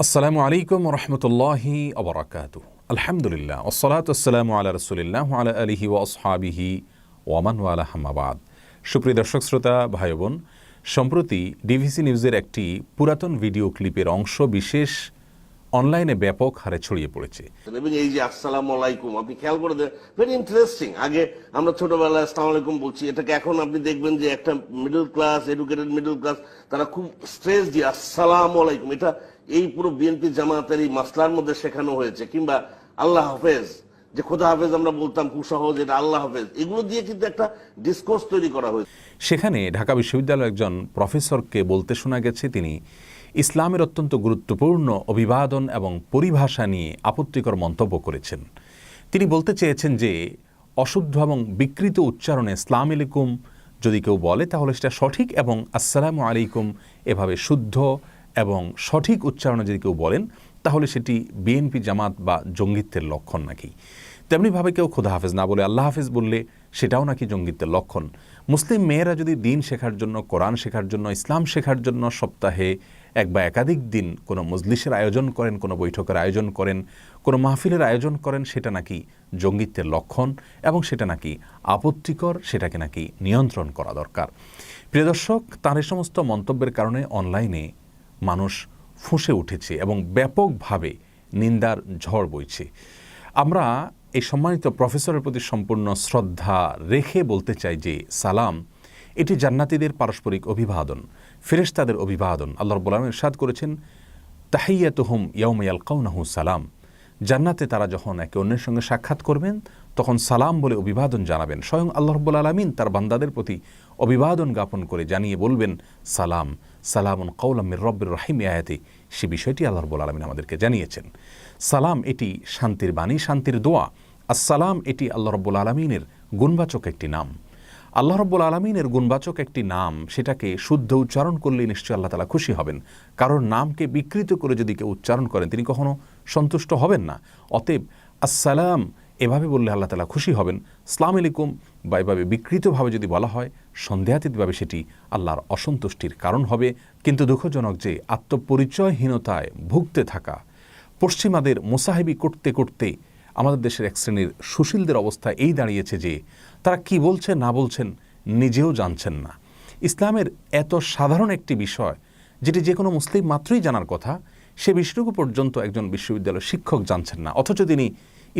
আসসালামু আলাইকুম রহমতুল্লাহি আবরাকাতু। আলহামদুলিল্লাহ ওয়াসসালাতু ওয়াসসালামু আলা রাসূলিল্লাহ ওয়া আলা আলিহি ওয়া আসহাবিহি ওয়া মান ওয়ালা আম্মা বাদ। সুপ্রিয় দর্শক শ্রোতা ভাই বোন, সম্প্রতি ডিভিসি নিউজের একটি পুরাতন ভিডিও ক্লিপের অংশ বিশেষ অনলাইনে ব্যাপক হারে ছড়িয়ে পড়েছে। এবং এই যে আসসালামু আলাইকুম আপনি খেয়াল করে দেন, ভেরি ইন্টারেস্টিং। আগে আমরা ছোটবেলায় আসসালামু আলাইকুম বলছি, এটাকে এখন আপনি দেখবেন যে একটা middle class, educated middle class, তারা খুব স্ট্রেস দিয়ে আসসালামু আলাইকুম, এটা এই পুরো বিএনপি জামাতের এই মাসলার মধ্যে শেখানো হয়েছে। কিংবা আল্লাহ হাফেজ, যে খোদা হাফেজ আমরা বলতাম খুব সহজ, এটা আল্লাহ হাফেজ, এগুলো দিয়ে কিন্তু একটা ডিসকোর্স তৈরি করা হয়েছে। সেখানে ঢাকা বিশ্ববিদ্যালয়ের একজন প্রফেসরকে বলতে শোনা গেছে তিনি ইসলামের অত্যন্ত গুরুত্বপূর্ণ অভিবাদন এবং পরিভাষা নিয়ে আপত্তিকর মন্তব্য করেছেন। তিনি বলতে চেয়েছেন যে অশুদ্ধ এবং বিকৃত উচ্চারণে আসসালামু আলাইকুম যদি কেউ বলে তাহলে সেটা সঠিক, এবং আসসালামু আলাইকুম এভাবে শুদ্ধ এবং সঠিক উচ্চারণে যদি কেউ বলেন তাহলে সেটি বিএনপি জামাত বা জঙ্গিত্বের লক্ষণ নাকি। তেমনিভাবে কেউ খোদা হাফেজ না বলে আল্লাহ হাফেজ বললে সেটাও নাকি জঙ্গিত্বের লক্ষণ। মুসলিম মেয়েরা যদি দিন শেখার জন্য, কোরআন শেখার জন্য, ইসলাম শেখার জন্য সপ্তাহে এক বা একাধিক দিন কোনো মজলিসের আয়োজন করেন, কোনো বৈঠকের আয়োজন করেন, কোনো মাহফিলের আয়োজন করেন, সেটা নাকি জঙ্গিত্বের লক্ষণ এবং সেটা নাকি আপত্তিকর, সেটাকে নাকি নিয়ন্ত্রণ করা দরকার। প্রিয় দর্শক, তার এই সমস্ত মন্তব্যের কারণে অনলাইনে মানুষ ফুঁসে উঠেছে এবং ব্যাপকভাবে নিন্দার ঝড় বইছে। আমরা এই সম্মানিত প্রফেসরের প্রতি সম্পূর্ণ শ্রদ্ধা রেখে বলতে চাই যে সালাম এটি জান্নাতীদের পারস্পরিক অভিবাদন, ফেরেশতাদের অভিবাদন। আল্লাহ রাব্বুল আলামিন ইরশাদ করেছেন, তাহিয়াতুহুম ইয়াওমা ইয়ালকাউনাহু সালাম। জান্নাতে তারা যখন একে অন্যের সঙ্গে সাক্ষাৎ করবেন তখন সালাম বলে অভিবাদন জানাবেন। স্বয়ং আল্লাহ রাব্বুল আলামিন তার বান্দাদের প্রতি অভিবাদন জ্ঞাপন করে জানিয়ে বলবেন সালাম, সালামুন কাওলাম মির রব্বির রহিম। আয়াতে সে বিষয়টি আল্লাহ রাব্বুল আলামিন আমাদেরকে জানিয়েছেন। সালাম এটি শান্তির বাণী, শান্তির দোয়া। আসসালাম এটি আল্লাহ রাব্বুল আলামিনের গুণবাচক একটি নাম। আল্লাহ রাব্বুল আলামিনের গুণবাচক একটি নাম, সেটাকে শুদ্ধ উচ্চারণ করলে নিশ্চয়ই আল্লাহ তাআলা খুশি হবেন। কারণ নামকে বিকৃত করে যদি কেউ উচ্চারণ করেন তিনি কখনো সন্তুষ্ট হবেন না। অতএব আসসালাম এভাবে বললে আল্লাহ তাআলা খুশি হবেন। আসসালামু আলাইকুম বা এভাবে বিকৃতভাবে যদি বলা হয় সন্দেহাতীতভাবে সেটি আল্লাহর অসন্তুষ্টির কারণ হবে। কিন্তু দুঃখজনক যে আত্মপরিচয়হীনতায় ভুগতে থাকা পশ্চিমাদের মোসাহেবি করতে করতে আমাদের দেশের এক শ্রেণীর সুশীলদের অবস্থা এই দাঁড়িয়েছে যে তারা কি বলছে না বলছেন নিজেও জানছেন না। ইসলামের এত সাধারণ একটি বিষয় যেটি যে কোনো মুসলিম মাত্রই জানার কথা, সে বিষয়টুকু পর্যন্ত একজন বিশ্ববিদ্যালয়ের শিক্ষক জানছেন না, অথচ তিনি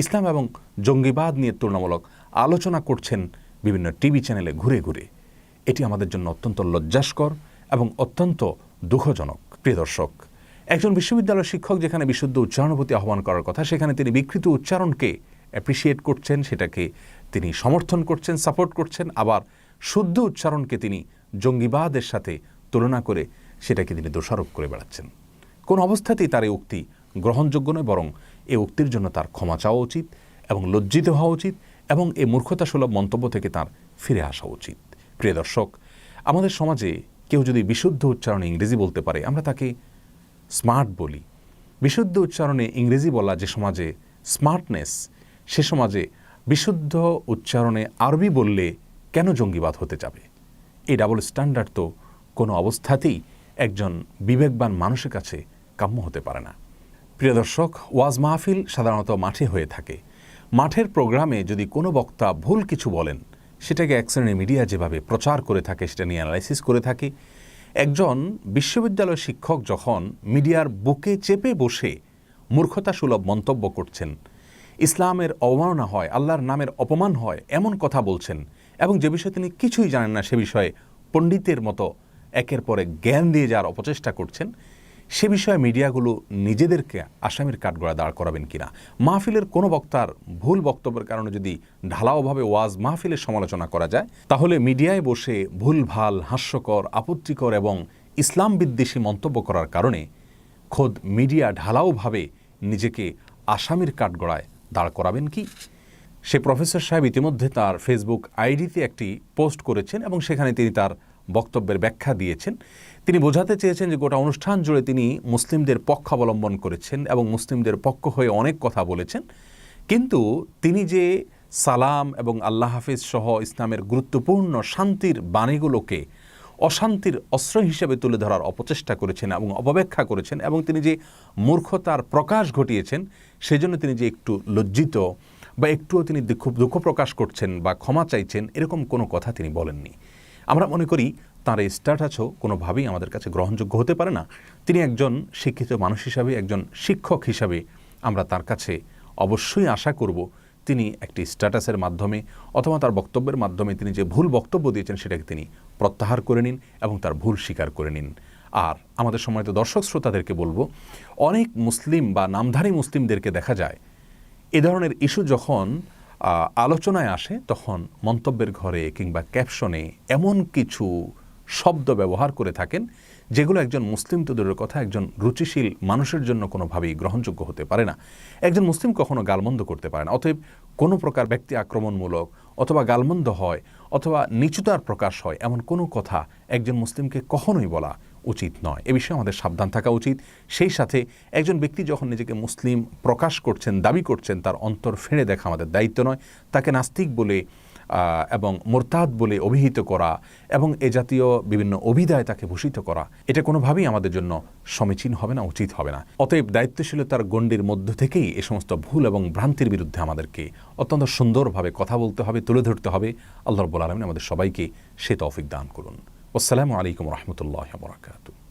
ইসলাম এবং জঙ্গিবাদ নিয়ে তুলনামূলক আলোচনা করছেন বিভিন্ন টিভি চ্যানেলে ঘুরে ঘুরে। এটি আমাদের জন্য অত্যন্ত লজ্জাস্কর এবং অত্যন্ত দুঃখজনক। প্রিয় দর্শক, একজন বিশ্ববিদ্যালয়ের শিক্ষক যেখানে বিশুদ্ধ উচ্চারণের প্রতি আহ্বান করার কথা, সেখানে তিনি বিকৃত উচ্চারণকে অ্যাপ্রিসিয়েট করছেন, সেটাকে তিনি সমর্থন করছেন, সাপোর্ট করছেন। আবার শুদ্ধ উচ্চারণকে তিনি জঙ্গিবাদের সাথে তুলনা করে সেটাকে তিনি দোষারোপ করে বেড়াচ্ছেন। কোন অবস্থাতেই তার এই উক্তি গ্রহণযোগ্য নয়, বরং এই উক্তির জন্য তার ক্ষমা চাওয়া উচিত এবং লজ্জিত হওয়া উচিত এবং এই মূর্খতাসুলভ মন্তব্য থেকে তার ফিরে আসা উচিত। প্রিয় দর্শক, আমাদের সমাজে কেউ যদি বিশুদ্ধ উচ্চারণে ইংরেজি বলতে পারে আমরা তাকে স্মার্ট বলি। বিশুদ্ধ উচ্চারণে ইংরেজি বলা যে সমাজে স্মার্টনেস, সে সমাজে বিশুদ্ধ উচ্চারণে আরবি বললে কেন জঙ্গিবাদ হতে যাবে? এই ডাবল স্ট্যান্ডার্ড তো কোনো অবস্থাতেই একজন বিবেকবান মানুষের কাছে কাম্য হতে পারে না। প্রিয় দর্শক, ওয়াজ মাহফিল সাধারণত মাঠে হয়ে থাকে। মাঠের প্রোগ্রামে যদি কোনো বক্তা ভুল কিছু বলেন সেটাকে এক শ্রেণীর মিডিয়া যেভাবে প্রচার করে থাকে, সেটা নিয়ে অ্যানালাইসিস করে থাকে। একজন বিশ্ববিদ্যালয় শিক্ষক যখন মিডিয়ার বুকে চেপে বসে মূর্খতাসুলভ মন্তব্য করছেন, ইসলামের অবমাননা হয়, আল্লাহর নামের অপমান হয় এমন কথা বলছেন এবং যে বিষয়ে তিনি কিছুই জানেন না সে বিষয়ে পণ্ডিতের মতো একের পর এক জ্ঞান দিয়ে যাওয়ার অপচেষ্টা করছেন, সে বিষয়ে মিডিয়াগুলো নিজেদেরকে আসামির কাঠগড়ায় দাঁড় করাবেন কিনা? মাহফিলের কোনো বক্তার ভুল বক্তব্যের কারণে যদি ঢালাওভাবে ওয়াজ মাহফিলের সমালোচনা করা যায় তাহলে মিডিয়ায় বসে ভুলভাল, হাস্যকর, আপত্তিকর এবং ইসলাম বিদ্বেষী মন্তব্য করার কারণে খোদ মিডিয়া ঢালাওভাবে নিজেকে আসামির কাঠগড়ায় দাঁড় করাবেন কি? সে প্রফেসর সাহেব ইতিমধ্যে তার ফেসবুক আইডিতে একটি পোস্ট করেছেন এবং সেখানে তিনি তার বক্তব্যের ব্যাখ্যা দিয়েছেন। তিনি বোঝাতে চেয়েছেন যে গোটা অনুষ্ঠান জুড়ে তিনি মুসলিমদের পক্ষ অবলম্বন করেছেন এবং মুসলিমদের পক্ষ হয়ে অনেক কথা বলেছেন, কিন্তু তিনি যে সালাম এবং আল্লাহ হাফিজ সহ ইসলামের গুরুত্বপূর্ণ শান্তির বাণীগুলোকে অশান্তির অস্ত্র হিসেবে তুলে ধরার অপচেষ্টা করেছেন এবং অপব্যাখ্যা করেছেন, এবং তিনি যে মূর্খতার প্রকাশ ঘটিয়েছেন সেজন্য তিনি যে একটু লজ্জিত বা একটুও তিনি দুঃখ প্রকাশ করছেন বা ক্ষমা চাইছেন, এরকম কোনো কথা তিনি বলেননি। আমরা মনে করি তাঁর এই স্ট্যাটাসও কোনোভাবেই আমাদের কাছে গ্রহণযোগ্য হতে পারে না। তিনি একজন শিক্ষিত মানুষ হিসাবে, একজন শিক্ষক হিসাবে আমরা তার কাছে অবশ্যই আশা করব তিনি একটি স্ট্যাটাসের মাধ্যমে অথবা তার বক্তব্যের মাধ্যমে তিনি যে ভুল বক্তব্য দিয়েছেন সেটাকে তিনি প্রত্যাহার করে নিন এবং তার ভুল স্বীকার করে নিন। আর আমাদের সম্মানিত দর্শক শ্রোতাদেরকে বলবো, অনেক মুসলিম বা নামধারী মুসলিমদেরকে দেখা যায় এ ধরনের ইস্যু যখন আলোচনায় আসে তখন মন্তব্যের ঘরে কিংবা ক্যাপশনে এমন কিছু শব্দ ব্যবহার করে থাকেন যেগুলো একজন মুসলিম তো দূরের কথা, একজন রুচিশীল মানুষের জন্য কোনোভাবেই গ্রহণযোগ্য হতে পারে না। একজন মুসলিম কখনো গালমন্দ করতে পারে না। অতএব কোনো প্রকার ব্যক্তি আক্রমণমূলক অথবা গালমন্দ হয় অথবা নিচুতার প্রকাশ হয় এমন কোনো কথা একজন মুসলিমকে কখনোই বলা উচিত নয়। এ বিষয়ে আমাদের সাবধান থাকা উচিত। সেই সাথে একজন ব্যক্তি যখন নিজেকে মুসলিম প্রকাশ করছেন, দাবি করছেন, তার অন্তর ফেড়ে দেখা আমাদের দায়িত্ব নয়। তাকে নাস্তিক বলে এবং মোরতাদ বলে অভিহিত করা এবং এ জাতীয় বিভিন্ন অভিধায় তাকে ভূষিত করা, এটা কোনোভাবেই আমাদের জন্য সমীচীন হবে না, উচিত হবে না। অতএব দায়িত্বশীলতার গণ্ডির মধ্য থেকেই এ সমস্ত ভুল এবং ভ্রান্তির বিরুদ্ধে আমাদেরকে অত্যন্ত সুন্দরভাবে কথা বলতে হবে, তুলে ধরতে হবে। আল্লাহ রাব্বুল আলামিন আমাদের সবাইকে সে তৌফিক দান করুন। আসসালামু আলাইকুম ওয়া রাহমাতুল্লাহি ওয়া বারাকাতুহু।